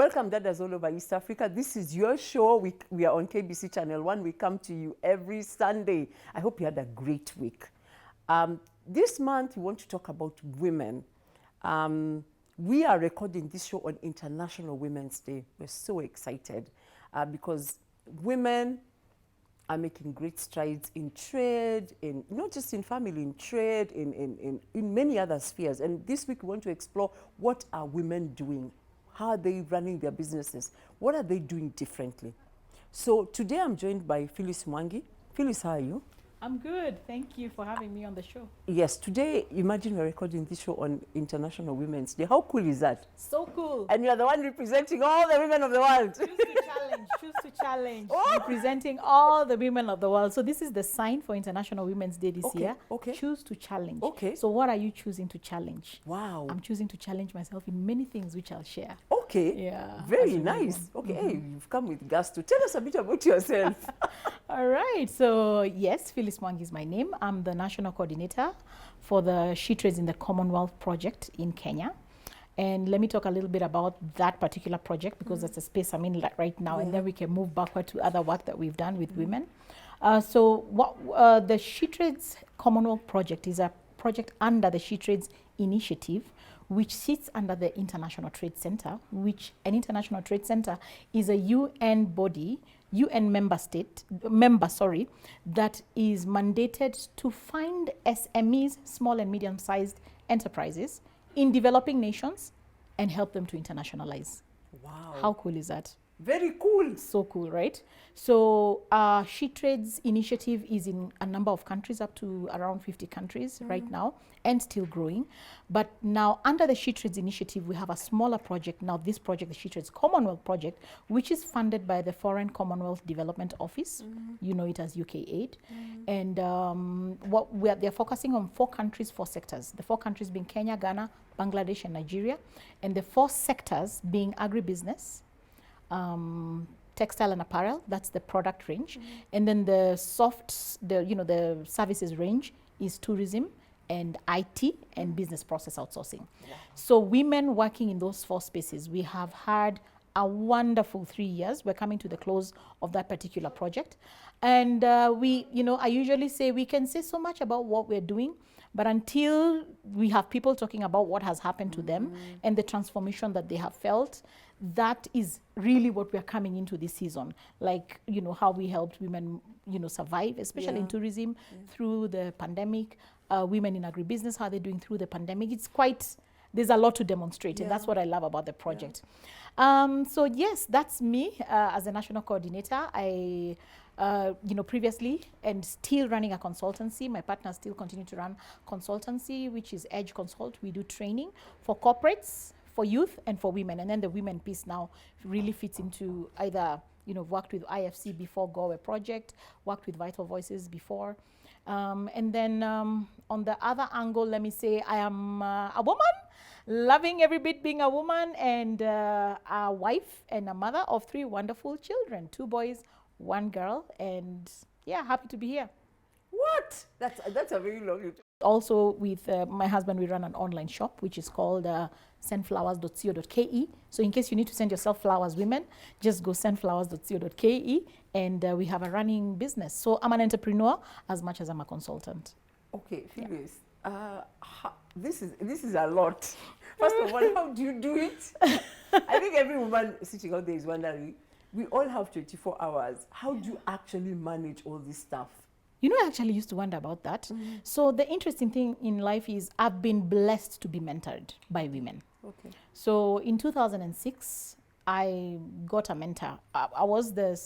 Welcome, Dadas all over East Africa. This is your show. We are on KBC Channel 1. We come to you every Sunday. I hope you had a great week. This month, we want to talk about women. We are recording this show on International Women's Day. We're so excited because women are making great strides in trade, in not just in family, in trade, in many other spheres. And this week we want to explore, what are women doing? How are they running their businesses? What are they doing differently? So today I'm joined by Phyllis Mwangi. Phyllis, how are you? I'm good. Thank you for having me on the show. Yes, today, imagine we're recording this show on International Women's Day. How cool is that? So cool. And you're the one representing all the women of the world. Choose to challenge. Oh. Representing all the women of the world. So this is the sign for International Women's Day this year. Okay. Choose to challenge. Okay. So what are you choosing to challenge? Wow. I'm choosing to challenge myself in many things which I'll share. Okay. Yeah. Very nice. Okay. Hey, you've come with gusto. Tell us a bit about yourself. All right. So yes, Phyllis Mwangi is my name. I'm the national coordinator for the She Trades in the Commonwealth project in Kenya. And let me talk a little bit about that particular project, because that's a space I'm in right now, and then we can move backward to other work that we've done with women. So what the She Trades Commonwealth project is a project under the She Trades initiative, which sits under the International Trade Center, which an International Trade Center is a UN body, UN member, that is mandated to find SMEs, small and medium-sized enterprises, in developing nations and help them to internationalize. Wow. How cool is that? Very cool. So cool, right? So She Trades initiative is in a number of countries, up to around 50 countries right now, and still growing. But now under the She Trades initiative, we have a smaller project. Now this project, the She Trades Commonwealth project, which is funded by the Foreign Commonwealth Development Office. You know it as UK Aid. And they're focusing on 4 countries, 4 sectors. The 4 countries being Kenya, Ghana, Bangladesh, and Nigeria. And the 4 sectors being agribusiness, textile and apparel, that's the product range, and then the the services range is tourism and IT and business process outsourcing. So women working in those 4 spaces, we have had a wonderful 3 years. We're coming to the close of that particular project, and I usually say we can say so much about what we're doing, but until we have people talking about what has happened to them and the transformation that they have felt, that is really what we're coming into this season. Like, how we helped women, survive, especially in tourism through the pandemic, women in agribusiness, how they're doing through the pandemic. There's a lot to demonstrate, and that's what I love about the project. So yes, that's me as a national coordinator. I previously and still running a consultancy. My partners still continue to run consultancy, which is Edge Consult. We do training for corporates, for youth, and for women. And then the women piece now really fits into either, worked with IFC before, Go project, worked with Vital Voices before. And then on the other angle, let me say I am a woman, loving every bit being a woman, and a wife and a mother of 3 wonderful children, 2 boys, 1 girl, and yeah, happy to be here. What? That's a very long. Also with my husband, we run an online shop which is called sendflowers.co.ke. So in case you need to send yourself flowers, women, just go sendflowers.co.ke, and we have a running business. So I'm an entrepreneur as much as I'm a consultant. Okay, Phyllis, this is a lot. First of all, how do you do it? I think every woman sitting out there is wondering. We all have 24 hours. How do you actually manage all this stuff? I actually used to wonder about that. So the interesting thing in life is I've been blessed to be mentored by women. Okay. So in 2006, I got a mentor. I was the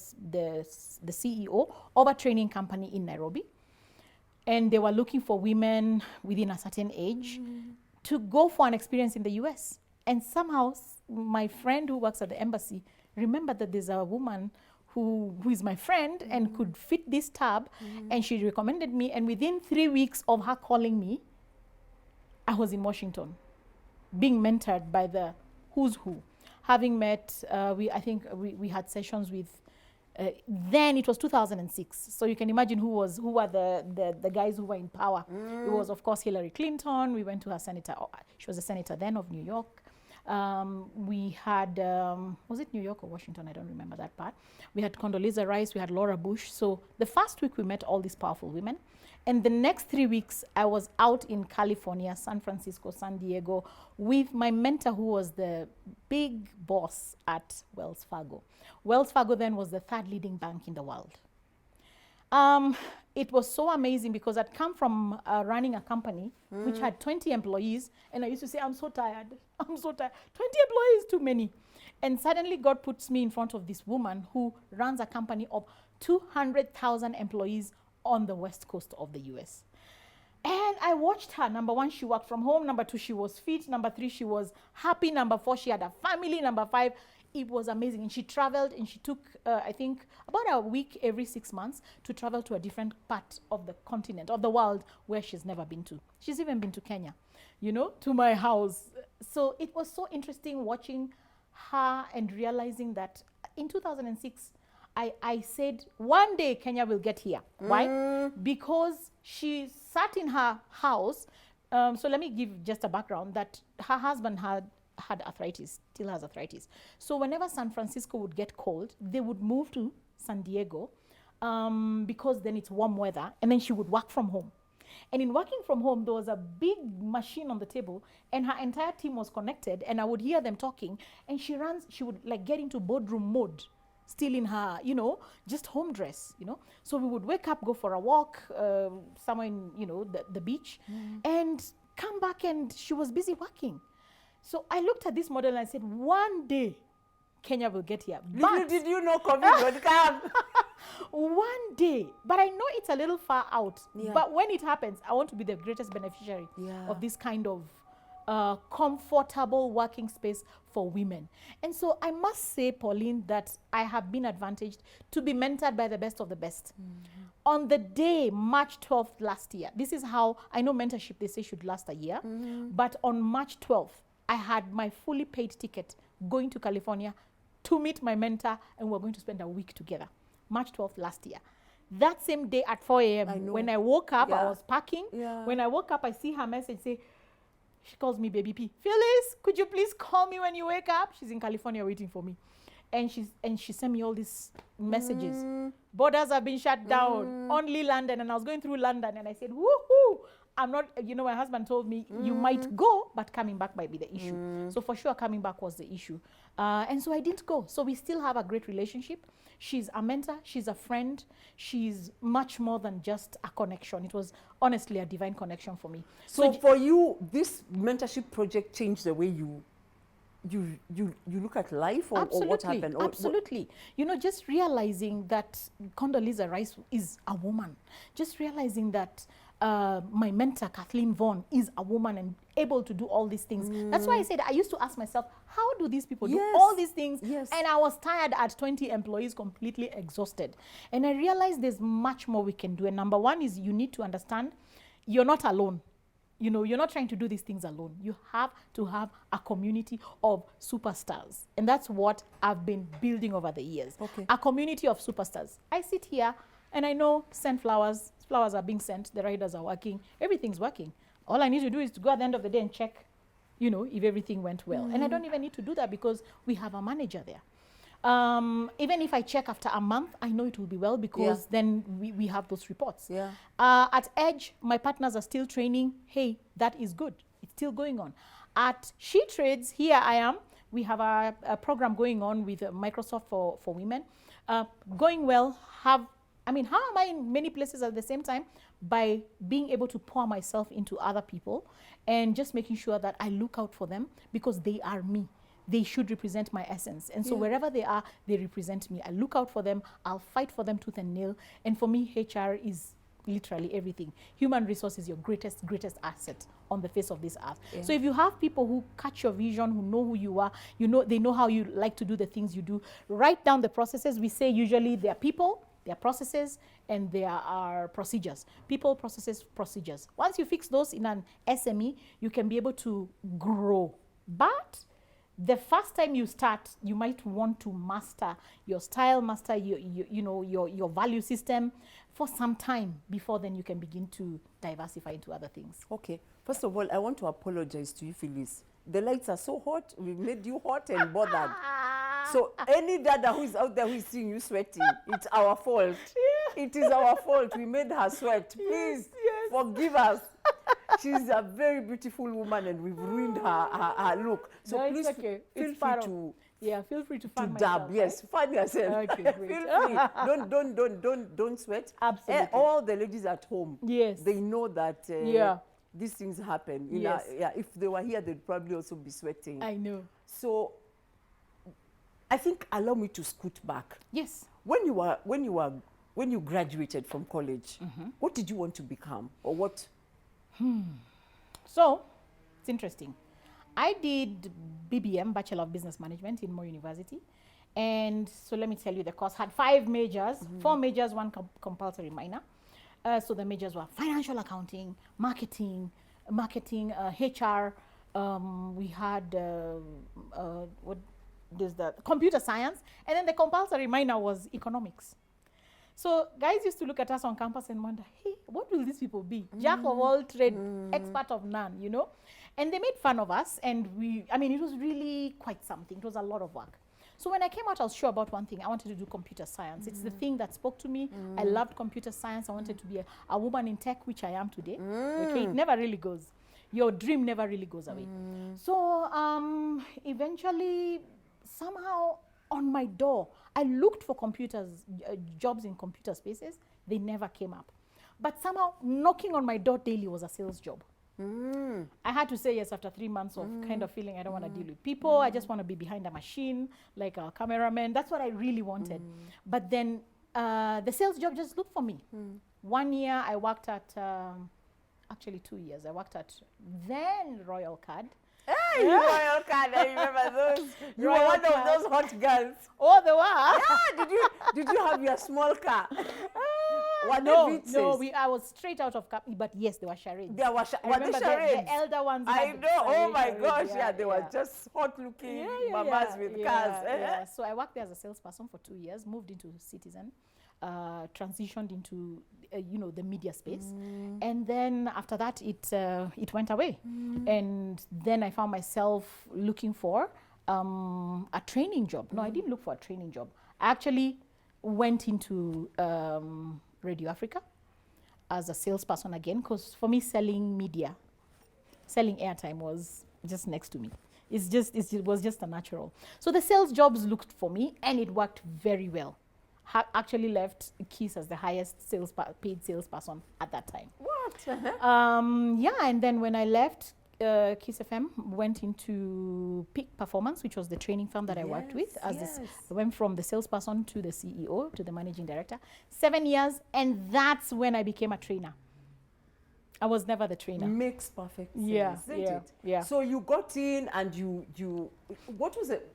CEO of a training company in Nairobi, and they were looking for women within a certain age to go for an experience in the US. And somehow my friend who works at the embassy remembered that there's a woman who is my friend and could fit this tab, and she recommended me, and within 3 weeks of her calling me, I was in Washington being mentored by the who's who. Having met, we had sessions with, then it was 2006, so you can imagine who were the guys who were in power. It was, of course, Hillary Clinton. We went to her senator. She was a senator then of New York. We had, was it New York or Washington? I don't remember that part. We had Condoleezza Rice, we had Laura Bush. So the first week we met all these powerful women. And the next 3 weeks, I was out in California, San Francisco, San Diego, with my mentor, who was the big boss at Wells Fargo. Wells Fargo then was the third leading bank in the world. It was so amazing because I'd come from running a company which had 20 employees, and I used to say, I'm so tired, I'm so tired. 20 employees, too many. And suddenly God puts me in front of this woman who runs a company of 200,000 employees on the west coast of the US. And I watched her. Number one, she worked from home. Number two, she was fit. Number three, she was happy. Number four, she had a family. Number five, it was amazing. And she traveled, and she took, I think, about a week every 6 months to travel to a different part of the continent, of the world, where she's never been to. She's even been to Kenya, you know, to my house. So it was so interesting watching her and realizing that in 2006, I said, one day Kenya will get here. Why? Because she sat in her house. So let me give just a background that her husband had arthritis, still has arthritis. So whenever San Francisco would get cold, they would move to San Diego because then it's warm weather, and then she would work from home. And in working from home, there was a big machine on the table, and her entire team was connected, and I would hear them talking, and she would like get into boardroom mode, still in her, you know, just home dress, you know. So we would wake up, go for a walk somewhere in, you know, the beach, and come back, and she was busy working. So I looked at this model and I said, one day Kenya will get here. Did you know COVID would come? One day. But I know it's a little far out. Yeah. But when it happens, I want to be the greatest beneficiary of this kind of comfortable working space for women. And so I must say, Pauline, that I have been advantaged to be mentored by the best of the best. On the day, March 12th last year, this is how, I know mentorship, they say should last a year, but on March 12th, I had my fully paid ticket going to California to meet my mentor, and we're going to spend a week together. March 12th last year. That same day at 4 a.m., when I woke up, I was packing. When I woke up, I see her message say, she calls me Baby P. Phyllis, could you please call me when you wake up? She's in California waiting for me. And she sent me all these messages. Borders have been shut down, only London. And I was going through London, and I said, woohoo! I'm not, you know, my husband told me, you might go, but coming back might be the issue. So for sure, coming back was the issue. And so I didn't go. So we still have a great relationship. She's a mentor. She's a friend. She's much more than just a connection. It was honestly a divine connection for me. So for you, this mentorship project changed the way you look at life, or what happened? Absolutely. You know, just realizing that Condoleezza Rice is a woman. Just realizing that my mentor, Kathleen Vaughan, is a woman and able to do all these things. That's why I said, I used to ask myself, how do these people do all these things? And I was tired at 20 employees, completely exhausted. And I realized there's much more we can do. And number one is you need to understand you're not alone. You know, you're not trying to do these things alone. You have to have a community of superstars. And that's what I've been building over the years. A community of superstars. I sit here and I know send flowers. Flowers are being sent. The riders are working. Everything's working. All I need to do is to go at the end of the day and check, you know, if everything went well. And I don't even need to do that because we have a manager there. Even if I check after a month, I know it will be well because then we have those reports. At Edge, my partners are still training. Hey, that is good. It's still going on. At She Trades, here I am. We have a program going on with Microsoft for women. Going well. How am I in many places at the same time? By being able to pour myself into other people and just making sure that I look out for them because they are me. They should represent my essence. And so wherever they are, they represent me. I look out for them. I'll fight for them tooth and nail. And for me, HR is literally everything. Human resource is your greatest asset on the face of this earth. So if you have people who catch your vision, who know who you are, you know, they know how you like to do the things you do, write down the processes. We say usually there are people, there are processes, and there are procedures. People, processes, procedures. Once you fix those in an SME, you can be able to grow. But The first time you start, you might want to master your style, master your value system for some time before then you can begin to diversify into other things. Okay. First of all, I want to apologize to you, Phyllis. The lights are so hot. We've made you hot and bothered. So any dada who is out there who is seeing you sweating, it's our fault. Yeah. It is our fault. We made her sweat. Please forgive us. She's a very beautiful woman and we've ruined her look. So no, please okay. feel free to feel free to fun dab. myself. Yes, fun yourself. Okay, great. Feel free. Don't sweat. Absolutely. All the ladies at home, yes, they know that these things happen. Yes. If they were here, they'd probably also be sweating. I know. So I think allow me to scoot back. Yes. When you graduated from college, what did you want to become, or what? So it's interesting. I did BBM, Bachelor of Business Management, in Moore University, and so let me tell you, the course had 5 majors, 4 majors, 1 compulsory minor. So the majors were financial accounting, marketing, HR. We had computer science, and then the compulsory minor was economics. So guys used to look at us on campus and wonder, hey, what will these people be? Jack of all trade, expert of none, you know? And they made fun of us, and it was really quite something. It was a lot of work. So when I came out, I was sure about one thing. I wanted to do computer science. It's the thing that spoke to me. I loved computer science. I wanted to be a woman in tech, which I am today. Okay, it never really goes. Your dream never really goes away. So eventually, somehow on my door, I looked for jobs in computer spaces. They never came up. But somehow knocking on my door daily was a sales job. I had to say yes after 3 months of kind of feeling I don't want to deal with people. I just want to be behind a machine, like a cameraman. That's what I really wanted. But then the sales job just looked for me. 1 year I worked at, actually 2 years, I worked at then Royal Card. Hey, Royal Card, I remember those. You were one of those hot girls. Oh, they were? Yeah, did you have your small car? No, I was straight out of Cap, but yes, they were charades. There were charades. The elder ones. I know. Oh my gosh, they were just hot-looking mamas with cars. Yeah. So I worked there as a salesperson for 2 years, moved into Citizen, transitioned into the media space, and then after that it went away, and then I found myself looking for a training job. No, I didn't look for a training job. I actually went into Radio Africa as a salesperson again, because for me selling airtime was just next to me. It was just a natural. So the sales jobs looked for me, and it worked very well. Actually left Kiss as the highest paid salesperson at that time. What? And then when I left Kiss FM, went into Peak Performance, which was the training firm that I worked with. I went from the salesperson to the CEO to the managing director. 7 years, and that's when I became a trainer. I was never the trainer. Makes perfect sense, isn't it? Yeah. So you got in, and you what was it?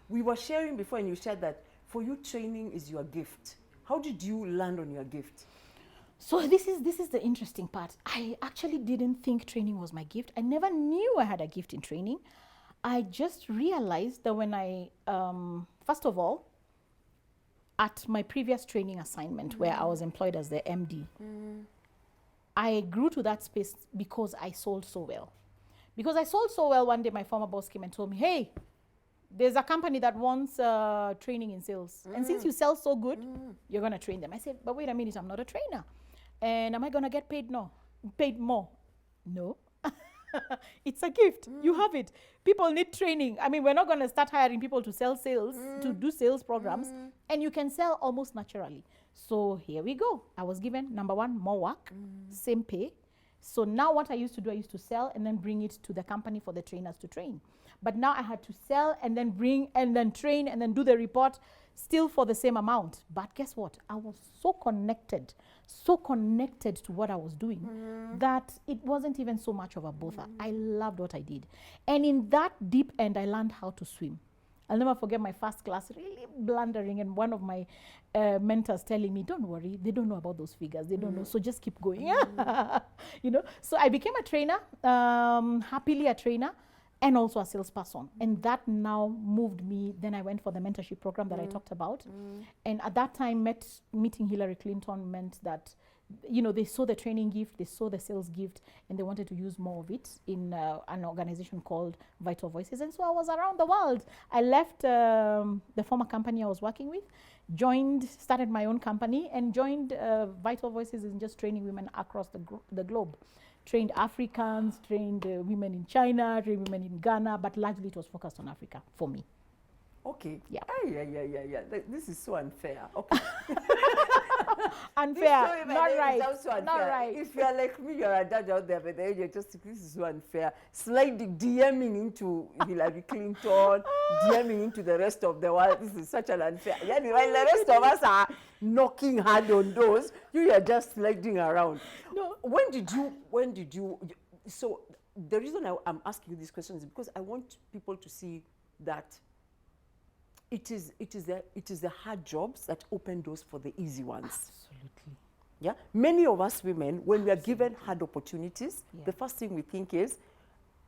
We were sharing before, and you shared that for you training is your gift. How did you land on your gift? So this is the interesting part. I actually didn't think training was my gift. I never knew I had a gift in training. I just realized that when I, first of all, at my previous training assignment where I was employed as the MD, I grew to that space because I sold so well. Because I sold so well, one day my former boss came and told me, hey, there's a company that wants training in sales. And since you sell so good, you're going to train them. I said, but wait a minute, I'm not a trainer. And am I going to get paid more? No. It's a gift. You have it. People need training. I mean, we're not going to start hiring people to sell sales, to do sales programs. And you can sell almost naturally. So here we go. I was given, number one, more work, same pay. So now what I used to do, I used to sell and then bring it to the company for the trainers to train. But now I had to sell and then bring and then train and then do the report still for the same amount. But guess what? I was so connected to what I was doing that it wasn't even so much of a bother. I loved what I did. And in that deep end, I learned how to swim. I'll never forget my first class, really blundering, and one of my mentors telling me, don't worry, they don't know about those figures. They don't know, so just keep going. So I became a trainer, happily a trainer. and also a salesperson. And that now moved me. Then I went for the mentorship program that I talked about. And at that time, meeting Hillary Clinton meant that, you know, they saw the training gift, they saw the sales gift, and they wanted to use more of it in an organization called Vital Voices. And so I was around the world. I left the former company I was working with, started my own company, and joined Vital Voices in just training women across the globe. Trained Africans, trained women in China, trained women in Ghana, but largely it was focused on Africa for me. Okay. Yeah. Yeah. This is so unfair. Okay. Unfair. Not right. Unfair. Not right. If you're like me, you're a dad out there, but then you're just, this is so unfair. Sliding, DMing into Hillary Clinton, DMing into the rest of the world. This is such an unfair. Yeah, while the rest of us are knocking hard on doors, you are just sliding around. No. When did you, so the reason I'm asking you these questions is because I want people to see that it is the hard jobs that open doors for the easy ones. Absolutely. Yeah, many of us women, when we are given hard opportunities, the first thing we think is,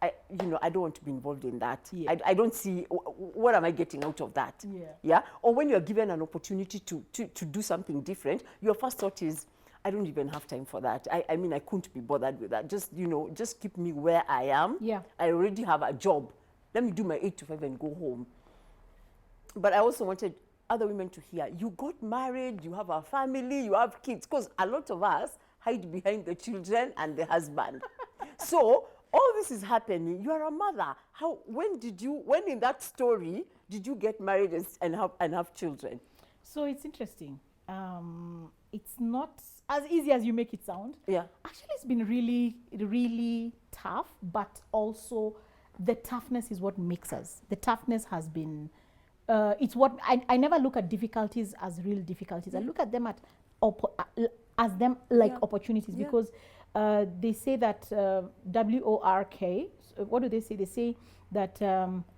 I don't want to be involved in that. Yeah. I don't see, what am I getting out of that? Yeah. Yeah. Or when you're given an opportunity to do something different, your first thought is, I don't even have time for that. I mean, I couldn't be bothered with that. Just keep me where I am. Yeah. I already have a job. Let me do my 8 to 5 and go home. But I also wanted other women to hear, you got married, you have a family, you have kids, because a lot of us hide behind the children and the husband. So all this is happening. You are a mother. When in that story did you get married and have children? So it's interesting. It's not as easy as you make it sound. Yeah. Actually, it's been really, really tough, but also the toughness is what makes us. The toughness has been, it's what, I never look at difficulties as real difficulties. I look at them as them like opportunities, because they say that WORK, what do they say? They say that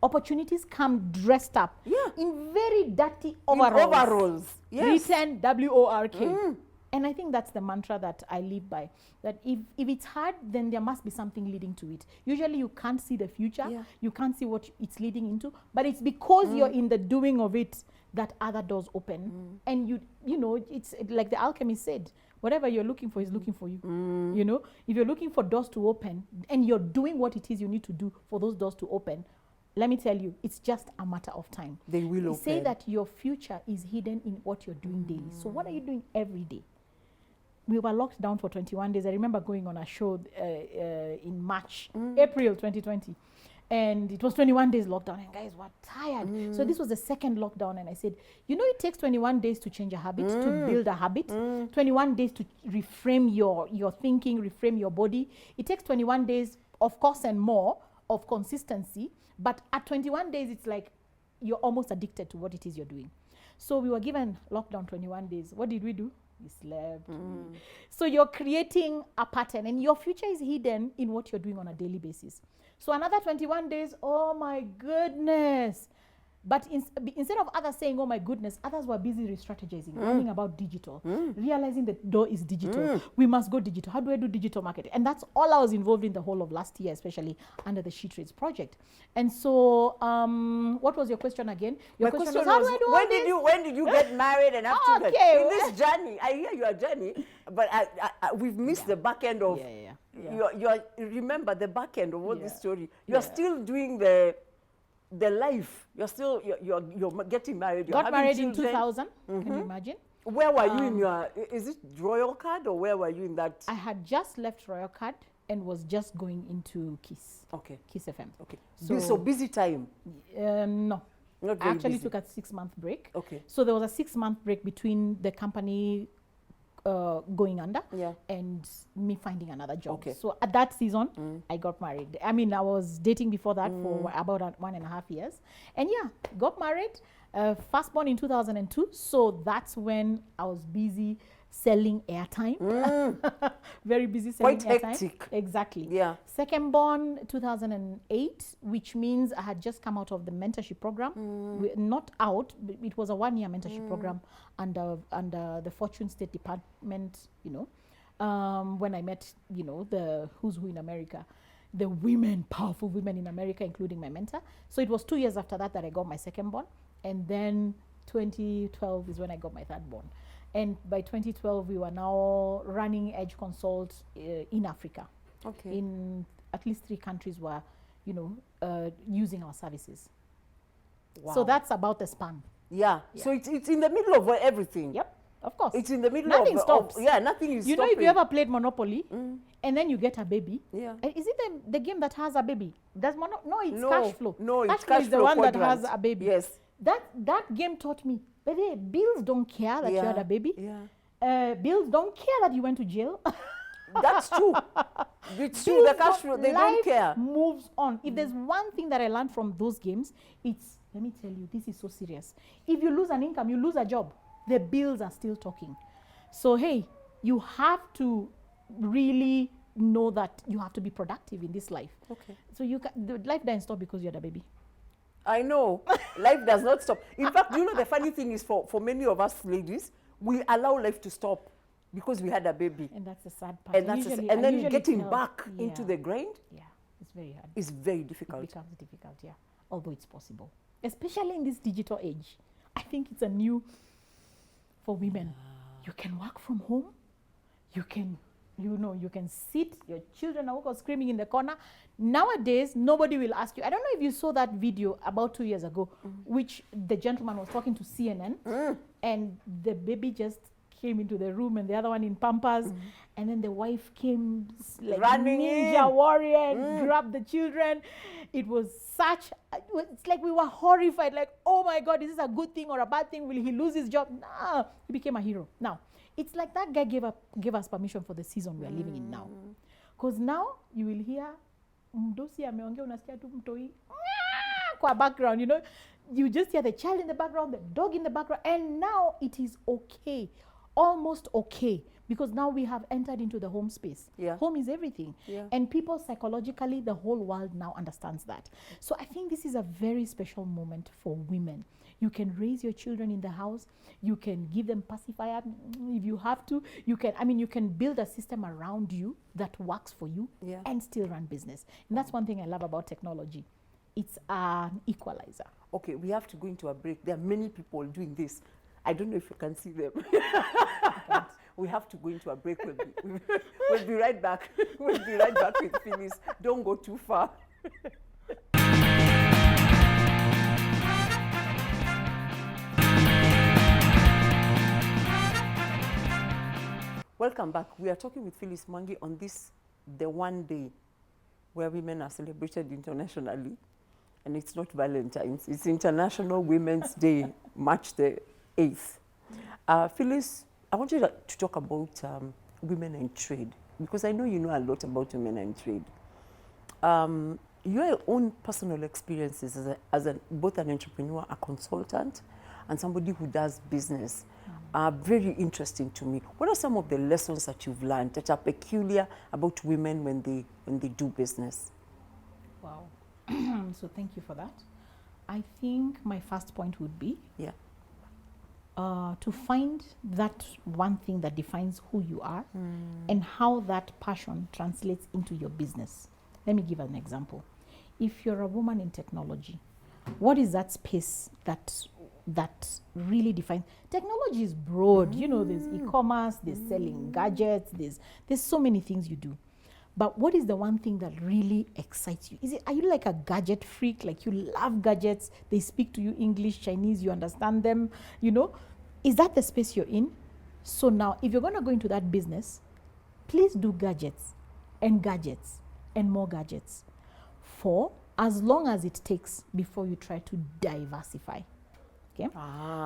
opportunities come dressed up in very dirty overalls. Yes. Written WORK. And I think that's the mantra that I live by, that if it's hard, then there must be something leading to it. Usually you can't see the future, you can't see what it's leading into, but it's because you're in the doing of it that other doors open. And you know, it's like the alchemist said, whatever you're looking for is looking for you. You know, if you're looking for doors to open and you're doing what it is you need to do for those doors to open, let me tell you, it's just a matter of time. They will open. Say that your future is hidden in what you're doing daily. So what are you doing every day? We were locked down for 21 days. I remember going on a show in March, April 2020. And it was 21 days lockdown, and guys were tired. So this was the second lockdown, and I said, you know, it takes 21 days to change a habit, to build a habit, 21 days to reframe your thinking, reframe your body. It takes 21 days, of course, and more of consistency. But at 21 days, it's like you're almost addicted to what it is you're doing. So we were given lockdown 21 days. What did we do? We slept. So you're creating a pattern, and your future is hidden in what you're doing on a daily basis. So another 21 days, oh my goodness. But instead of others saying, oh my goodness, others were busy re-strategizing, learning about digital, realizing the door is digital. We must go digital. How do I do digital marketing? And that's all I was involved in the whole of last year, especially under the She Trades project. And so, what was your question again? Your question was, how do I do all this? When did you get married and have children? Okay. In this journey, I hear your journey, but we've missed the back end of, remember the back end of all this story. You're still doing the life. You're getting married. Got married in 2000. Can you imagine? Where were you in your? Is it Royal Card, or where were you in that? I had just left Royal Card and was just going into Kiss. Okay. Kiss FM. Okay. So busy time. No. Not I very actually busy. took a 6-month break. Okay. So there was a 6-month break between the company going under and me finding another job. Okay. So at that season, I got married. I mean, I was dating before that for about 1.5 years. And got married, firstborn in 2002. So that's when I was busy selling airtime. Very busy selling Quite airtime. hectic. Exactly. Yeah. Second born 2008, which means I had just come out of the mentorship program. Not out, but it was a 1-year mentorship program under the Fortune State Department, when I met, the who's who in America. the women, powerful women in America, including my mentor. So it was 2 years after that I got my second born. And then 2012 is when I got my third born. And by 2012, we were now running Edge Consult in Africa. Okay. In at least 3 countries were, using our services. Wow. So that's about the span. Yeah. So it's in the middle of everything. Yep. Of course. It's in the middle nothing of stops. Nothing is You stopping. know, if you ever played Monopoly and then you get a baby, is it the game that has a baby? No, it's cash flow. No, cash it's flow cash is the flow one quadrant. that has a baby. Yes. That game taught me, but hey, bills don't care that you had a baby. Yeah. Bills don't care that you went to jail. That's true. It's true. The cash flow, they don't care. Life moves on. If there's one thing that I learned from those games, it's, let me tell you, this is so serious. If you lose an income, you lose a job, the bills are still talking. So, hey, you have to really know that you have to be productive in this life. Okay. So the life doesn't stop because you had a baby. I know. Life does not stop. In fact, the funny thing is for many of us ladies, we allow life to stop because we had a baby. And that's the sad part. And then getting back into the grind. Yeah, it's very hard. It's very difficult. It becomes difficult, yeah. Although it's possible. Especially in this digital age. I think it's a new, for women. You can work from home. You can, you can sit. Your children are screaming in the corner. Nowadays, nobody will ask you. I don't know if you saw that video about 2 years ago, which the gentleman was talking to CNN, and the baby just came into the room, and the other one in Pampers, and then the wife came like running ninja warrior and grabbed the children. It was it's like we were horrified, like, oh my God, is this a good thing or a bad thing? Will he lose his job? No, he became a hero. Now, it's like that guy gave us permission for the season we are living in now. Because now you will hear mdosi ameongea, unasikia tu mtoi kwa background, you just hear the child in the background, the dog in the background, and now it is okay, almost okay, because now we have entered into the home space. Yeah. Home is everything. Yeah. And people psychologically, the whole world now understands that. So I think this is a very special moment for women. You can raise your children in the house. You can give them pacifier if you have to. You can build a system around you that works for you and still run business. And that's one thing I love about technology. It's an equalizer. Okay, we have to go into a break. There are many people doing this. I don't know if you can see them. We have to go into a break. We'll be right back. We'll be right back with Phyllis. Don't go too far. Welcome back. We are talking with Phyllis Mwangi on the one day where women are celebrated internationally. And it's not Valentine's, it's International Women's Day, March the 8th. Phyllis, I want you to talk about women and trade, because I know you know a lot about women and trade. Your own personal experiences as both an entrepreneur, a consultant, and somebody who does business are very interesting to me. What are some of the lessons that you've learned that are peculiar about women when they do business? Wow. So thank you for that. I think my first point would be to find that one thing that defines who you are and how that passion translates into your business. Let me give an example. If you're a woman in technology, what is that space that really defines? Technology is broad. There's e-commerce, there's selling gadgets, there's so many things you do. But what is the one thing that really excites you? Are you like a gadget freak? Like you love gadgets, they speak to you English, Chinese, you understand them, Is that the space you're in? So now, if you're going to go into that business, please do gadgets and more gadgets for as long as it takes before you try to diversify. Okay?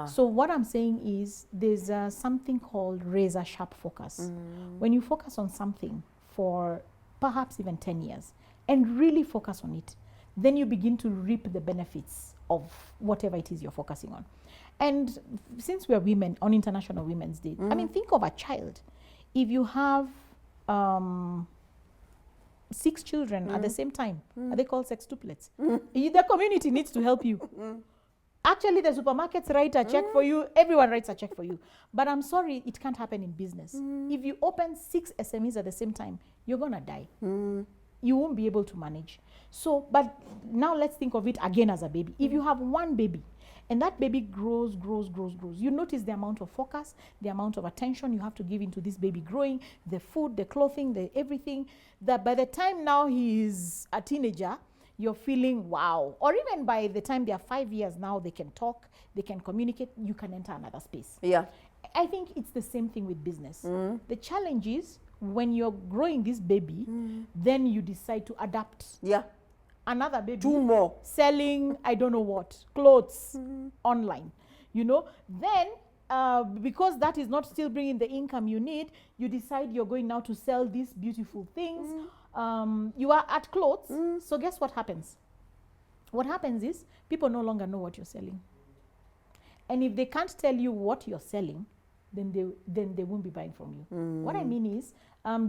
So what I'm saying is there's something called razor sharp focus. When you focus on something for perhaps even 10 years and really focus on it, then you begin to reap the benefits of whatever it is you're focusing on. And since we're women on International Women's Day, think of a child. If you have 6 children at the same time, are they called sextuplets? The community needs to help you. Actually, the supermarkets write a check for you. Everyone writes a check for you. But I'm sorry, it can't happen in business. If you open 6 SMEs at the same time, you're going to die. you won't be able to manage. So, but now let's think of it again as a baby. If you have one baby, and that baby grows, you notice the amount of focus, the amount of attention you have to give into this baby growing, the food, the clothing, the everything, that by the time now he is a teenager, you're feeling wow. Or even by the time they are 5 years now, they can talk, they can communicate, you can enter another space. Yeah. I think it's the same thing with business. The challenge is when you're growing this baby, then you decide to adapt. Yeah. Another baby. Do more. Selling, I don't know what, clothes online. You know, then because that is not still bringing the income you need, you decide you're going now to sell these beautiful things. You are at clothes. So guess what happens? What happens is people no longer know what you're selling. And if they can't tell you what you're selling, then they won't be buying from you. What I mean is,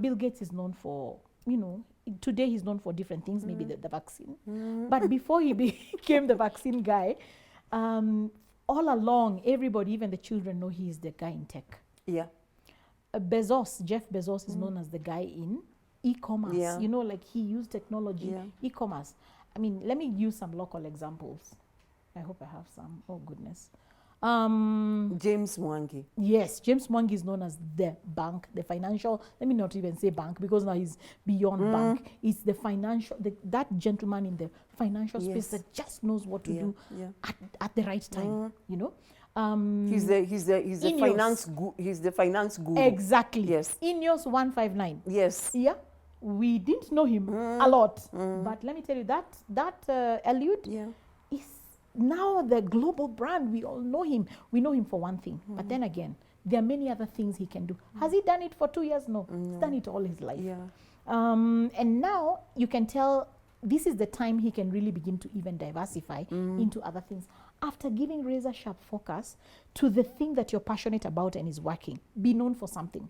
Bill Gates is known for, you know, today he's known for different things, maybe the vaccine. But before he became the vaccine guy, all along, everybody, even the children, know he is the guy in tech. Yeah. Jeff Bezos is known as the guy in e-commerce. Yeah. You know, like he used technology, e-commerce. I mean, let me use some local examples. I hope I have some. Oh, goodness. James Mwangi. Yes, James Mwangi is known as the bank, the financial, let me not even say bank because now he's beyond bank. It's the financial, that gentleman in the financial space that just knows what to do at the right time, you know. He's the finance guru. Exactly. Yes. Ineos 159. Yes. Yeah. We didn't know him a lot, but let me tell you that Eliud is now the global brand. We all know him. We know him for one thing, but then again, there are many other things he can do. Has he done it for 2 years? No. He's done it all his life. Yeah. And now you can tell this is the time he can really begin to even diversify into other things. After giving razor sharp focus to the thing that you're passionate about and is working, be known for something.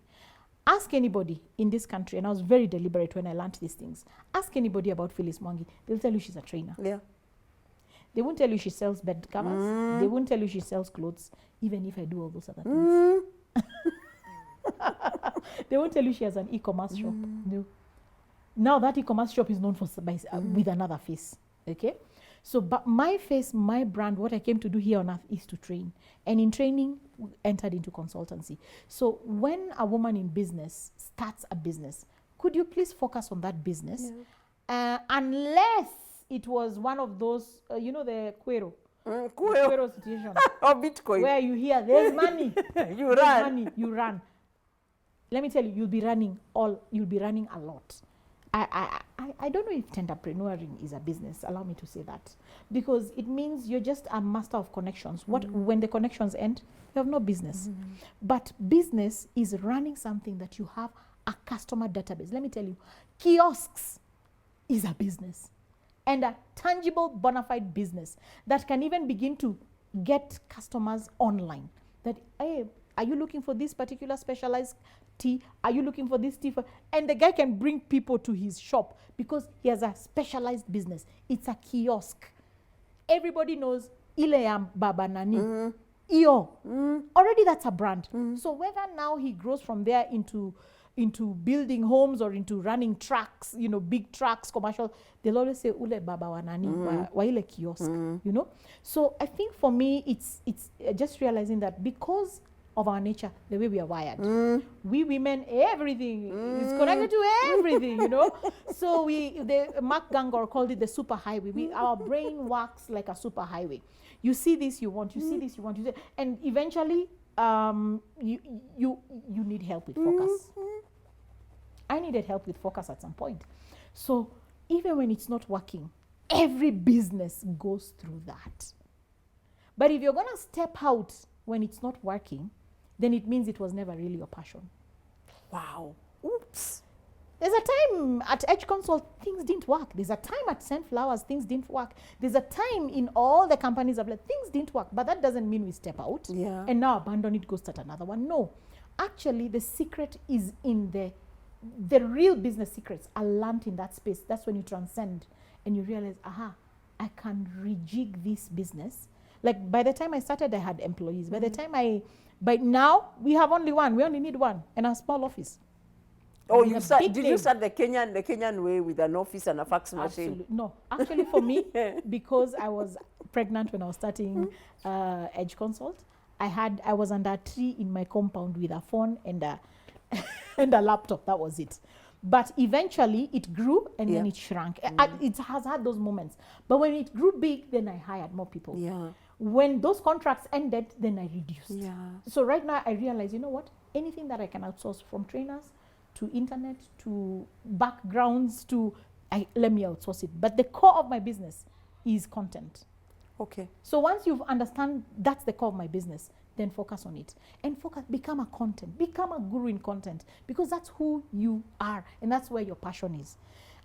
Ask anybody in this country, and I was very deliberate when I learned these things. Ask anybody about Phyllis Mwangi. They'll tell you she's a trainer. Yeah. They won't tell you she sells bed covers. They won't tell you she sells clothes, even if I do all those other things. They won't tell you she has an e-commerce shop. No. Now that e-commerce shop is known for with another face. Okay? So, but my face, my brand, what I came to do here on earth is to train. And in training, we entered into consultancy. So when a woman in business starts a business, could you please focus on that business? Yeah. Unless it was one of those, you know, the Cuero situation. Or Bitcoin. Where you hear, there's money. You run. Money, you run. Let me tell you, you'll be running a lot. I don't know if entrepreneuring is a business. Allow me to say that, because it means you're just a master of connections. When the connections end, you have no business. But business is running something that you have a customer database. Let me tell you, kiosks is a business, and a tangible, bona fide business that can even begin to get customers online. That, hey, are you looking for this particular specialized tea? Are you looking for this tea? And the guy can bring people to his shop because he has a specialized business. It's a kiosk. Everybody knows Ileam Baba Nani. Iyo. Already that's a brand. So whether now he grows from there into building homes or into running trucks, you know, big trucks, commercial, they'll always say Ule Baba Wanani, wa ile kiosk, you know. So I think for me, it's just realizing that because of our nature, the way we are wired, we women, everything is connected to everything, you know. So Mark Gangor called it the super highway. Our brain works like a super highway. You see this, you want. You see this, you want. And eventually, you need help with focus. I needed help with focus at some point. So even when it's not working, every business goes through that. But if you're going to step out when it's not working, then it means it was never really your passion. Wow. Oops. There's a time at Edge Consult, things didn't work. There's a time at Sunflowers, things didn't work. There's a time in all the companies I've led, things didn't work. But that doesn't mean we step out and now abandon it, go start another one. No. Actually, the secret is in the real business secrets are learned in that space. That's when you transcend and you realize, aha, I can rejig this business. Like by the time I started, I had employees. By now, we have only one. We only need one in our small office. Oh, Being you a start, big did name. you start the Kenyan way with an office and a fax machine? Absolutely. No, actually for me, because I was pregnant when I was starting Edge Consult, I was under a tree in my compound with a phone and a and a laptop. That was it. But eventually it grew and then Yeah. it shrank. It has had those moments. But when it grew big, then I hired more people. Yeah. When those contracts ended, then I reduced. Yeah. So right now I realize, you know what? Anything that I can outsource, from trainers to internet to backgrounds to, let me outsource it. But the core of my business is content. Okay. So once you understand that's the core of my business, then focus on it. And become a guru in content, because that's who you are and that's where your passion is.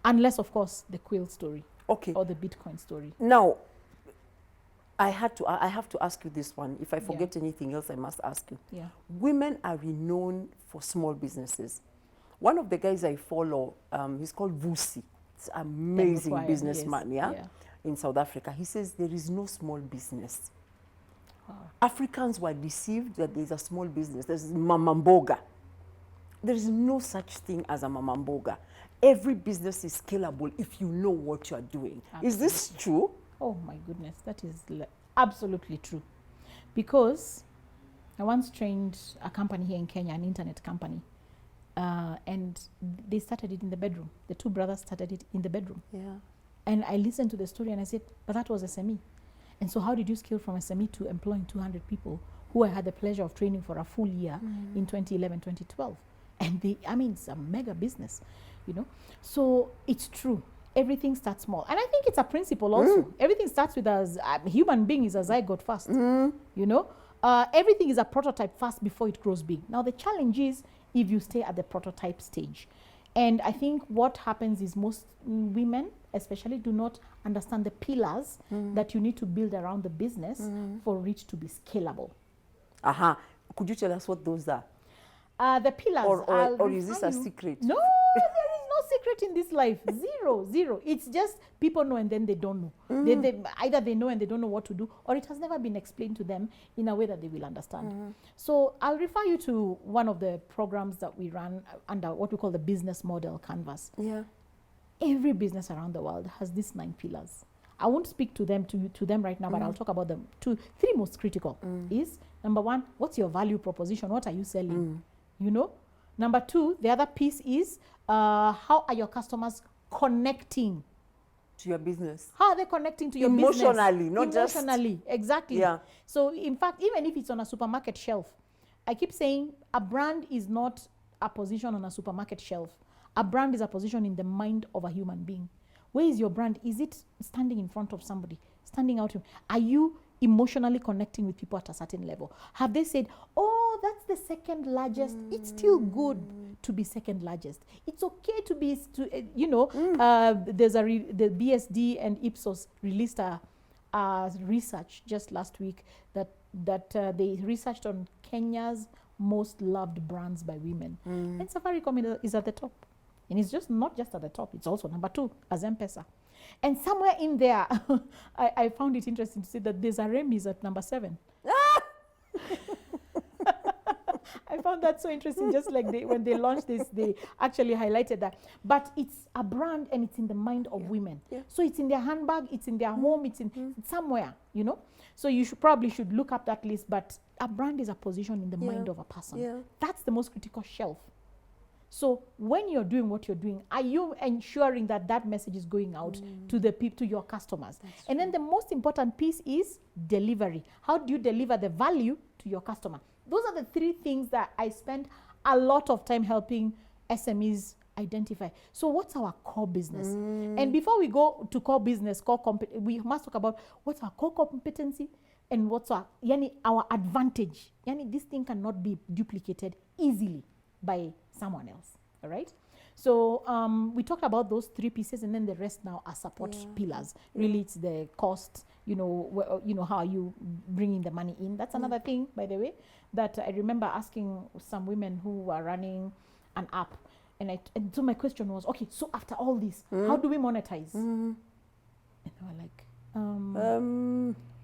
Unless, of course, the quill story. Okay. Or the Bitcoin story. Now, I have to ask you this one. If I forget anything else, I must ask you. Yeah. Women are renowned for small businesses. One of the guys I follow, he's called Vusi. It's an amazing businessman, yes. in South Africa. He says there is no small business. Wow. Africans were deceived that there's a small business. There's mamamboga. There is no such thing as a mamamboga. Every business is scalable if you know what you are doing. Absolutely. Is this true? Oh my goodness, that is absolutely true. Because I once trained a company here in Kenya, an internet company, and they started it in the bedroom. The two brothers started it in the bedroom. Yeah. And I listened to the story and I said, but that was SME. And so how did you scale from SME to employing 200 people who I had the pleasure of training for a full year in 2011, 2012? And it's a mega business, you know? So it's true. Everything starts small. And I think it's a principle also. Everything starts with us. Human being is a zygote first, you know? Everything is a prototype first before it grows big. Now the challenge is if you stay at the prototype stage. And I think what happens is most women especially do not understand the pillars that you need to build around the business for it to be scalable. Could you tell us what those are? The pillars. Or is this a secret? No, there is no secret in this life. Zero. It's just people know and then they don't know. Either they know and they don't know what to do, or it has never been explained to them in a way that they will understand. So I'll refer you to one of the programs that we run under what we call the business model canvas. Yeah. Every business around the world has these 9 pillars. I won't speak to them right now, but I'll talk about them. 3 most critical is, number 1, what's your value proposition? What are you selling? You know? Number 2, the other piece is, how are your customers connecting to your business? How are they connecting to your business? Emotionally, not just... Emotionally, exactly. Yeah. So in fact, even if it's on a supermarket shelf, I keep saying a brand is not a position on a supermarket shelf. A brand is a position in the mind of a human being. Where is your brand? Is it standing in front of somebody? Standing out? Are you emotionally connecting with people at a certain level? Have they said, oh, that's the second largest? It's still good to be second largest. It's okay to be, there's the BSD and Ipsos released a research just last week that they researched on Kenya's most loved brands by women. And Safaricom is at the top. And it's just not just at the top, it's also number 2 as M-Pesa. And somewhere in there, I found it interesting to see that Desiree is at number 7. I found that so interesting, just like when they launched this, they actually highlighted that. But it's a brand and it's in the mind of women. Yeah. So it's in their handbag, it's in their home, it's in somewhere, you know. So you probably should look up that list, but a brand is a position in the mind of a person. Yeah. That's the most critical shelf. So when you're doing what you're doing, are you ensuring that that message is going out to the people, to your customers? And then the most important piece is delivery. How do you deliver the value to your customer? Those are the 3 things that I spend a lot of time helping SMEs identify. So what's our core business? And before we go to core business, we must talk about what's our core competency and what's our advantage. This thing cannot be duplicated easily by someone else. All right. So we talked about those 3 pieces, and then the rest now are support pillars. Really, it's the cost. How are you bringing the money in? That's another thing, by the way, that I remember asking some women who were running an app, and so my question was, okay, so after all this, how do we monetize? And they were like,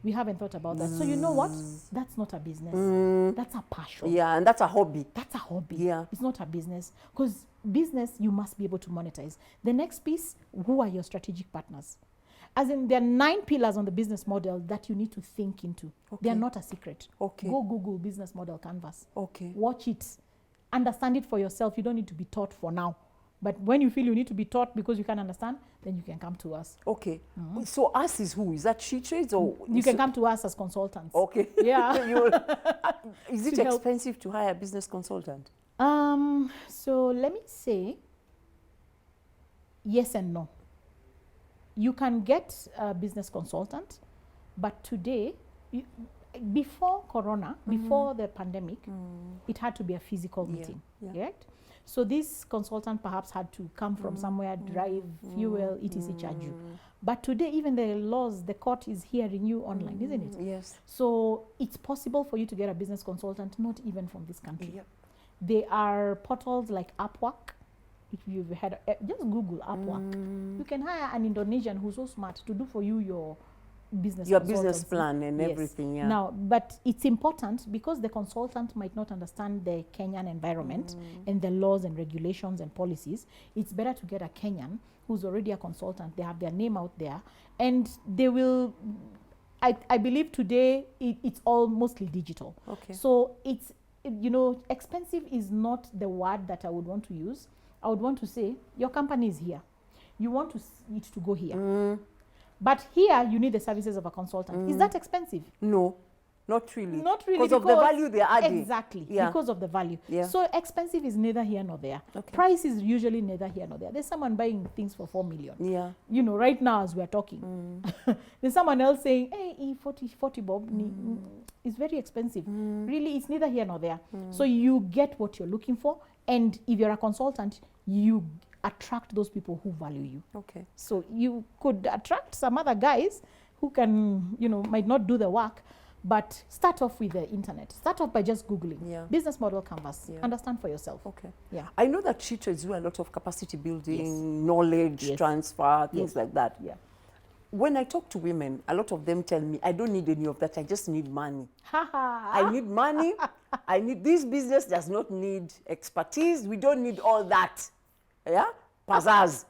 We haven't thought about that. So you know what? That's not a business. That's a passion. Yeah, and that's a hobby. That's a hobby. Yeah. It's not a business. Because business, you must be able to monetize. The next piece, who are your strategic partners? As in, there are 9 pillars on the business model that you need to think into. Okay. They are not a secret. Okay. Go Google business model canvas. Okay. Watch it. Understand it for yourself. You don't need to be taught for now. But when you feel you need to be taught because you can't understand, then you can come to us. Okay. So us is who? Is that She Trades or? You can come to us as consultants. Okay. Yeah. Is it expensive to hire a business consultant? So let me say yes and no. You can get a business consultant, but today, before Corona, before the pandemic, it had to be a physical meeting, right? So this consultant perhaps had to come from somewhere, drive, fuel, etc. charge you. But today, even the laws, the court is hearing you online, isn't it? Yes. So it's possible for you to get a business consultant, not even from this country. Yep. There are portals like Upwork. If you've had, just Google Upwork. You can hire an Indonesian who's so smart to do for you your business plan and everything. Yeah. Now, but it's important because the consultant might not understand the Kenyan environment and the laws and regulations and policies. It's better to get a Kenyan who's already a consultant. They have their name out there, and they will. I believe today it's all mostly digital. Okay. So it's, you know, expensive is not the word that I would want to use. I would want to say your company is here. You want it to go here. But here, you need the services of a consultant. Is that expensive? No, not really. Not really. Because of the value they are adding. Exactly. Yeah. Because of the value. Yeah. So expensive is neither here nor there. Okay. Price is usually neither here nor there. There's someone buying things for 4 million. Yeah. You know, right now as we're talking. There's someone else saying, hey, 40 bob. It's very expensive. Really, it's neither here nor there. So you get what you're looking for. And if you're a consultant, you attract those people who value you. Okay. So you could attract some other guys who can, you know, might not do the work, but start off with the internet. Start off by just Googling. Yeah. Business model canvas. Yeah. Understand for yourself. Okay. Yeah. I know that She Trades do a lot of capacity building, knowledge transfer, things like that. Yeah. When I talk to women, a lot of them tell me, I don't need any of that. I just need money. I need money. I need, this business does not need expertise. We don't need all that. Yeah? Pizzazz.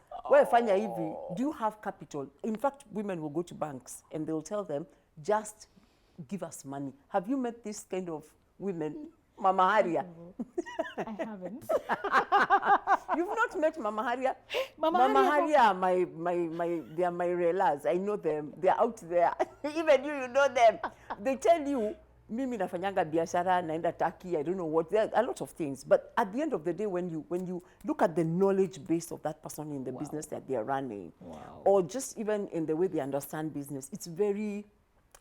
Do you have capital? In fact, women will go to banks and they'll tell them, just give us money. Have you met this kind of women? Mama Haria. I haven't. You've not met Mama Haria? Mama Haria, they are my relas. I know them. They are out there. Even you know them. They tell you, mimi nafanyanga biashara, naenda Turkey, I don't know what. There are a lot of things. But at the end of the day, when you look at the knowledge base of that person in the business that they are running, or just even in the way they understand business, it's very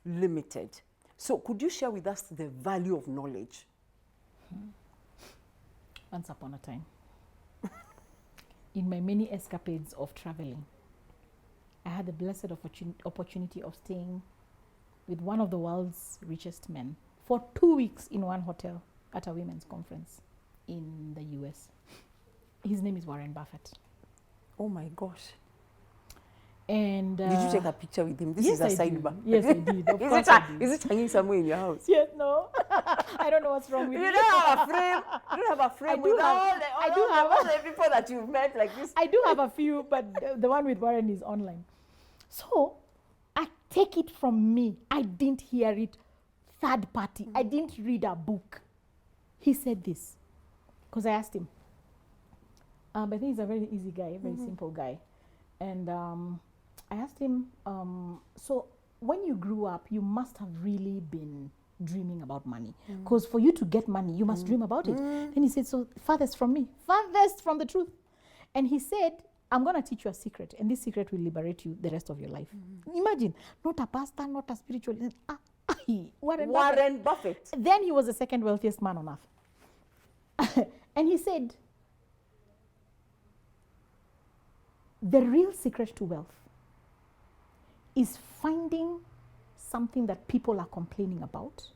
limited. So could you share with us the value of knowledge? Once upon a time, in my many escapades of traveling, I had the blessed opportunity of staying with one of the world's richest men for 2 weeks in one hotel at a women's conference in the US. His name is Warren Buffett. Oh my gosh. And did you take a picture with him? This is a sidebar. Yes, I did. Of course I did. Is it hanging somewhere in your house? Yes, no. I don't know what's wrong with you. You don't have a frame. You don't have a frame with all the people that you've met like this. I do have a few, but the one with Warren is online. So I take it from me. I didn't hear it third party. I didn't read a book. He said this because I asked him. I think he's a very easy guy, very simple guy. And I asked him, so when you grew up, you must have really been dreaming about money. Because for you to get money, you must dream about it. Then he said, so farthest from me, farthest from the truth. And he said, I'm going to teach you a secret, and this secret will liberate you the rest of your life. Imagine, not a pastor, not a spiritual. Warren Buffett. Then he was the second wealthiest man on earth. And he said, the real secret to wealth is finding something that people are complaining about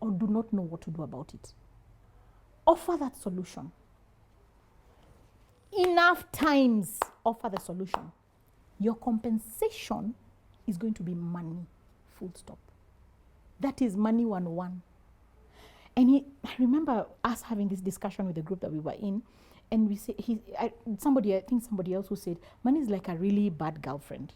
or do not know what to do about it. Offer that solution. Enough times offer the solution. Your compensation is going to be money, full stop. That is money 101. And I remember us having this discussion with the group that we were in, and we say I think somebody else who said, money is like a really bad girlfriend.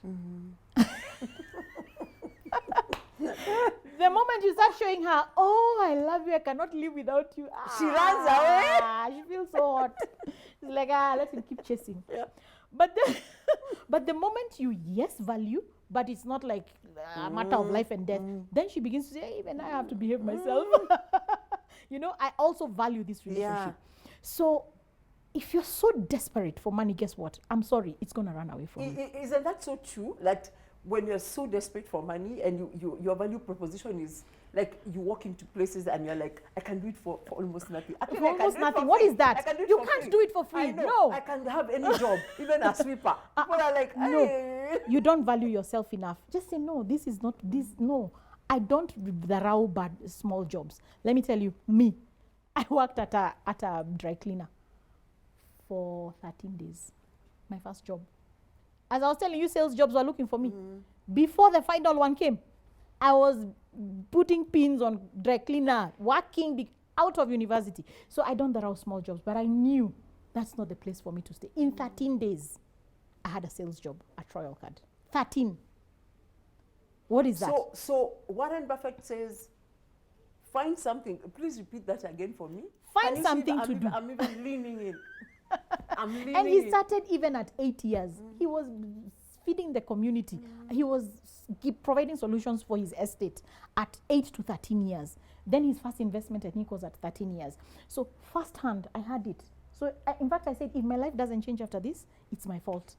The moment you start showing her, oh, I love you, I cannot live without you, she runs away. She feels so hot. It's like, let him keep chasing. Yeah. But the moment you value, but it's not like a matter of life and death, then she begins to say, hey, even I have to behave myself. You know, I also value this relationship. Yeah. So if you're so desperate for money, guess what? I'm sorry, it's going to run away from you. Isn't that so true? That when you're so desperate for money and your value proposition is like you walk into places and you're like, I can do it for almost nothing. For almost nothing. What is that? You can't do it for free. No. I can have any job, even a sweeper. People are like, hey. No, you don't value yourself enough. Just say, no, this is not this. No, I don't dharau bad small jobs. Let me tell you, me, I worked at a dry cleaner for 13 days. My first job. As I was telling you, sales jobs were looking for me. Before the final one came, I was putting pins on dry cleaner, working out of university. So I don't dharau small jobs, but I knew that's not the place for me to stay. In 13 days, I had a sales job at Royal Card. 13. What is that? So Warren Buffett says, find something. Please repeat that again for me. Find something to do. I'm even leaning in. And he started even at 8 years. He was feeding the community. He was providing solutions for his estate at 8 to 13 years. Then his first investment, I think, was at 13 years. So firsthand, I had it. So in fact, I said, if my life doesn't change after this, it's my fault.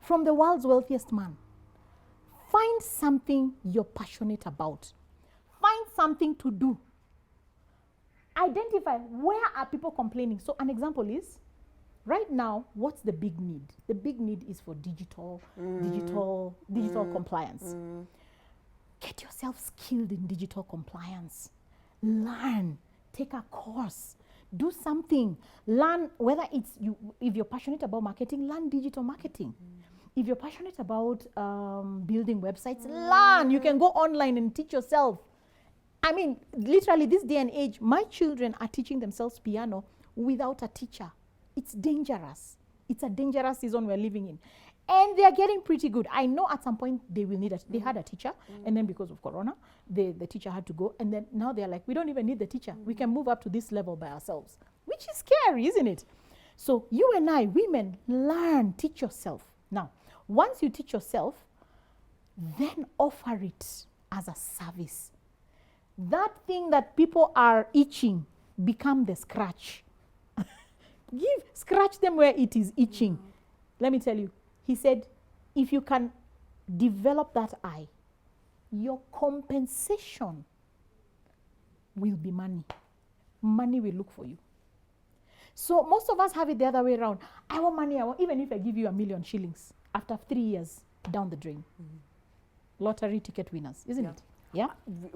From the world's wealthiest man. Find something you're passionate about. Find something to do. Identify where are people complaining. So an example is, right now, what's the big need? The big need is for digital compliance. Get yourself skilled in digital compliance. Learn. Take a course. Do something. Learn whether it's you. If you're passionate about marketing, learn digital marketing. If you're passionate about building websites, learn. You can go online and teach yourself. I mean, literally, this day and age, my children are teaching themselves piano without a teacher. It's dangerous. It's a dangerous season we're living in. And they're getting pretty good. I know at some point they will need they had a teacher, and then because of Corona, the teacher had to go. And then now they're like, we don't even need the teacher. We can move up to this level by ourselves, which is scary, isn't it? So you and I, women, learn, teach yourself. Now, once you teach yourself, then offer it as a service. That thing that people are itching, become the scratch. Scratch them where it is itching. Let me tell you, he said, if you can develop that eye, your compensation will be money. Money will look for you. So most of us have it the other way around. I want money, even if I give you 1 million shillings, after 3 years, down the drain. Lottery ticket winners, isn't it? Yeah.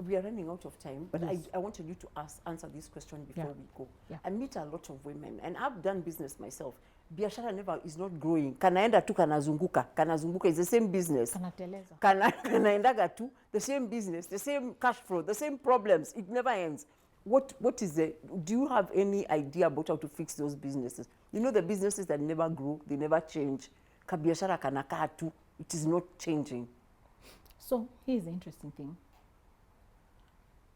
We are running out of time, but yes. I wanted you to answer this question before we go. Yeah. I meet a lot of women, and I've done business myself. Biashara never is not growing. Kanaenda tu kanazunguka. Kanazunguka is the same business. Kanateleza. Kanaendaga tu, the same business, the same cash flow, the same problems. It never ends. What is do you have any idea about how to fix those businesses? You know, the businesses that never grow, they never change. Kabiashara kanaka tu, it is not changing. So here's the interesting thing.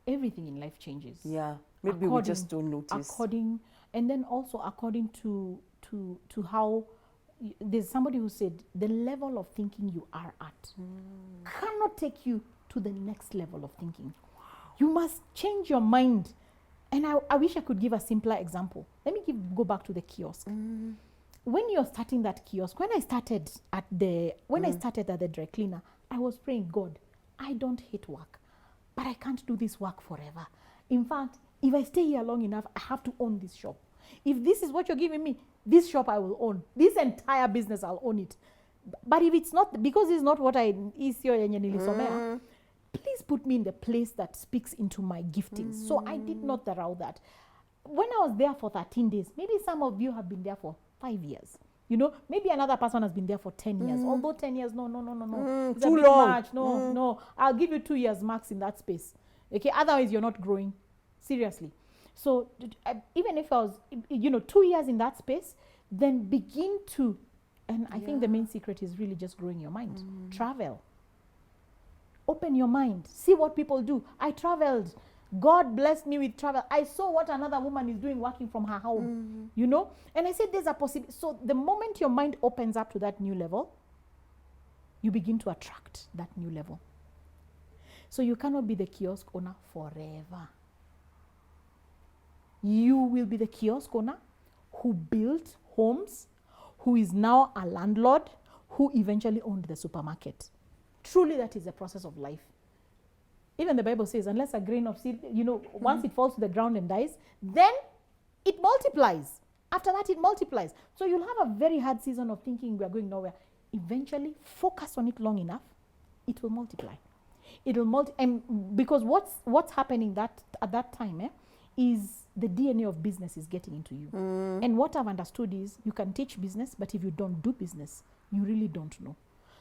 Everything in life changes. Yeah, maybe we just don't notice. And then also according to how, there's somebody who said the level of thinking you are at cannot take you to the next level of thinking. Wow. You must change your mind. And I wish I could give a simpler example. Let me go back to the kiosk. When you're starting that kiosk, when I started at the dry cleaner, I was praying, God, I don't hate work, but I can't do this work forever. In fact, if I stay here long enough, I have to own this shop. If this is what you're giving me, this shop I will own. This entire business, I'll own it. But if it's not, because it's not what please put me in the place that speaks into my giftings. So I did not allow that. When I was there for 13 days, maybe some of you have been there for 5 years. You know, maybe another person has been there for 10 years. Although 10 years, no. It's too a bit long. much. No. I'll give you 2 years max in that space. Okay, otherwise you're not growing. Seriously. So even if I was, 2 years in that space, then begin to, and I think the main secret is really just growing your mind. Travel. Open your mind. See what people do. I traveled. God blessed me with travel. I saw what another woman is doing working from her home, And I said, there's a possibility. So the moment your mind opens up to that new level, you begin to attract that new level. So you cannot be the kiosk owner forever. You will be the kiosk owner who built homes, who is now a landlord, who eventually owned the supermarket. Truly, that is the process of life. Even the Bible says, unless a grain of seed, once it falls to the ground and dies, then it multiplies. After that, it multiplies. So you'll have a very hard season of thinking we are going nowhere. Eventually, focus on it long enough, it will multiply. It will and because what's happening at that time is the DNA of business is getting into you. And what I've understood is you can teach business, but if you don't do business, you really don't know.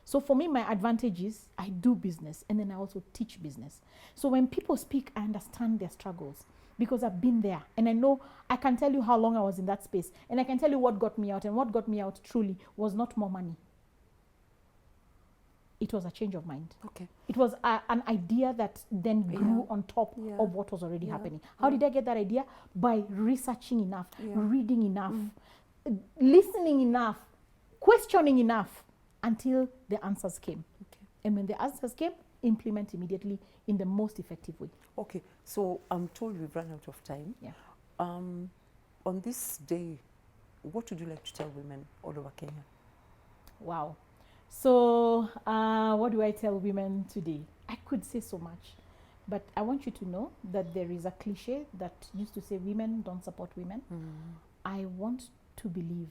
So for me, my advantage is I do business and then I also teach business. So when people speak, I understand their struggles because I've been there and I can tell you how long I was in that space and I can tell you what got me out, and what got me out truly was not more money. It was a change of mind. Okay. It was an idea that then grew on top of what was already happening. How did I get that idea? By researching enough, reading enough, listening enough, questioning enough until the answers came. Okay. And when the answers came, implement immediately in the most effective way. Okay, so I'm told we've run out of time. Yeah. On this day, what would you like to tell women all over Kenya? Wow. So what do I tell women today? I could say so much, but I want you to know that there is a cliche that used to say women don't support women. I want to believe,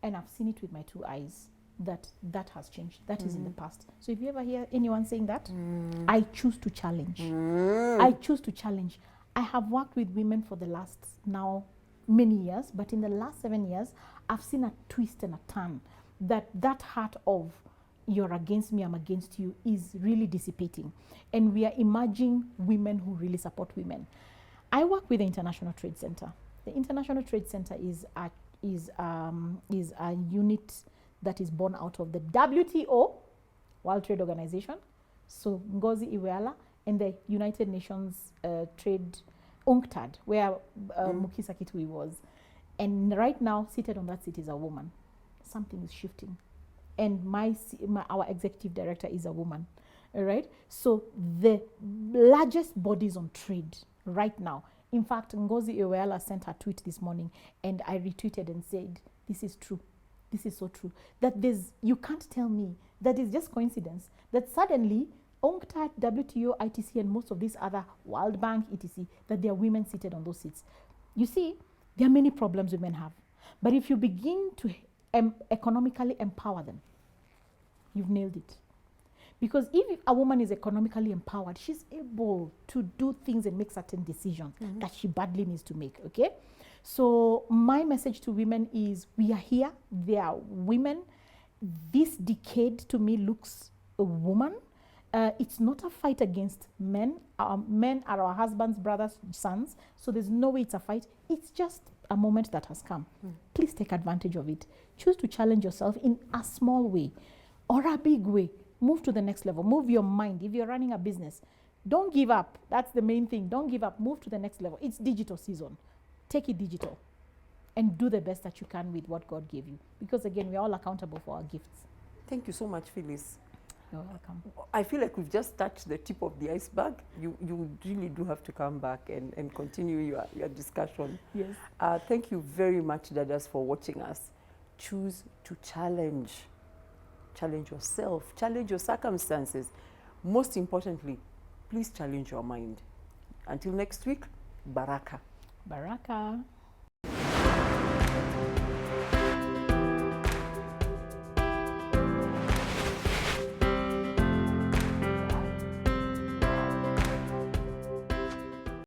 and I've seen it with my 2 eyes, that has changed. That is in the past. So if you ever hear anyone saying that, I choose to challenge. I choose to challenge. I have worked with women for the last now many years, but in the last 7 years, I've seen a twist and a turn that heart of you're against me, I'm against you is really dissipating. And we are emerging women who really support women. I work with the International Trade Center. The International Trade Center is a unit that is born out of the WTO, World Trade Organization, so Ngozi Iweala, and the United Nations Trade UNCTAD, where Mukisa Kitui was. And right now, seated on that seat is a woman. Something is shifting. And our executive director is a woman, all right? So the largest bodies on trade right now, in fact, Ngozi Iweala sent her tweet this morning, and I retweeted and said, this is true. This is so true. That you can't tell me that is just coincidence, that suddenly UNCTAD, WTO, ITC, and most of these other World Bank, etc., that there are women seated on those seats. You see, there are many problems women have. But if you begin to economically empower them, you've nailed it. Because if a woman is economically empowered, she's able to do things and make certain decisions that she badly needs to make, okay? So my message to women is we are here, there are women. This decade to me looks a woman. It's not a fight against men. Men are our husbands, brothers, sons. So there's no way it's a fight. It's just a moment that has come. Please take advantage of it. Choose to challenge yourself in a small way or a big way. Move to the next level. Move your mind. If you're running a business, don't give up. That's the main thing. Don't give up. Move to the next level. It's digital season. Take it digital and do the best that you can with what God gave you. Because again, we're all accountable for our gifts. Thank you so much, Phyllis. You're welcome. I feel like we've just touched the tip of the iceberg. You really do have to come back and continue your discussion. Yes. Thank you very much, Dadas, for watching us. Choose to challenge. Challenge yourself. Challenge your circumstances. Most importantly, please challenge your mind. Until next week, Baraka. Baraka.